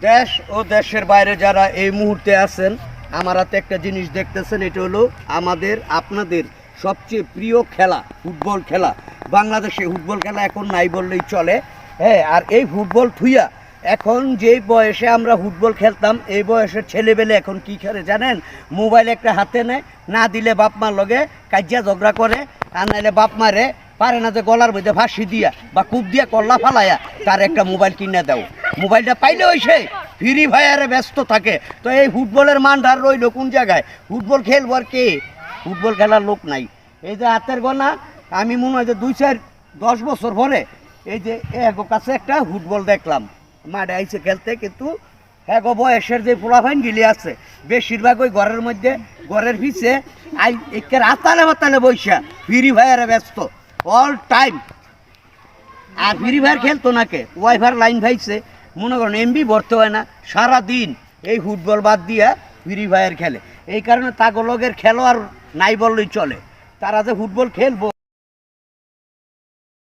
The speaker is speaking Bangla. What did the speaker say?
দেশ ও দেশের বাইরে যারা এই মুহূর্তে আছেন, আমার হাতে একটা জিনিস দেখতেছেন, এটা হলো আমাদের আপনাদের সবচেয়ে প্রিয় খেলা ফুটবল খেলা। বাংলাদেশে ফুটবল খেলা এখন নাই বললেই চলে। হ্যাঁ, আর এই ফুটবল থুইয়া এখন যেই বয়সে আমরা ফুটবল খেলতাম, এই বয়সের ছেলেবেলে এখন কি খেলে জানেন? মোবাইল একটা হাতে নেয়, না দিলে বাপ মার লগে কাজিয়া ঝগড়া করে, আর নাইলে বাপ মারে পারে না যে গলার মধ্যে ফাঁসি দিয়া বা কূপ দিয়া কল্লা ফালাইয়া তার একটা মোবাইল কিনে দাও। মোবাইলটা পাইলে ওই সে ফ্রি ফায়ারে ব্যস্ত থাকে। তো এই ফুটবলের মানটার রইল কোন জায়গায়? ফুটবল খেলবো আর কে? ফুটবল খেলার লোক নাই। এই যে হাতের গোনা, আমি মনে হয় যে 2-4-10 বছর পরে এই যে এক কাছে একটা ফুটবল দেখলাম, মাঠে আইসে খেলতে, কিন্তু এক বয়সের যে পোলাফাইন গিলি আছে বেশিরভাগ ওই ঘরের মধ্যে ঘরের পিছে একের আতালে বাতালে বৈশা ফ্রি ফায়ারে ব্যস্ত অল টাইম। আর ফ্রি ফায়ার খেলতো নাকে, ওয়াইফার লাইন ভাইছে, মনে করেন এমবি ভরতে হয় না, সারাদিন এই ফুটবল বাদ দিয়া ফ্রি ফায়ার খেলে। এই কারণে তাগলগের খেলোয়াড় নাই বললেই চলে। তারা যে ফুটবল খেলবো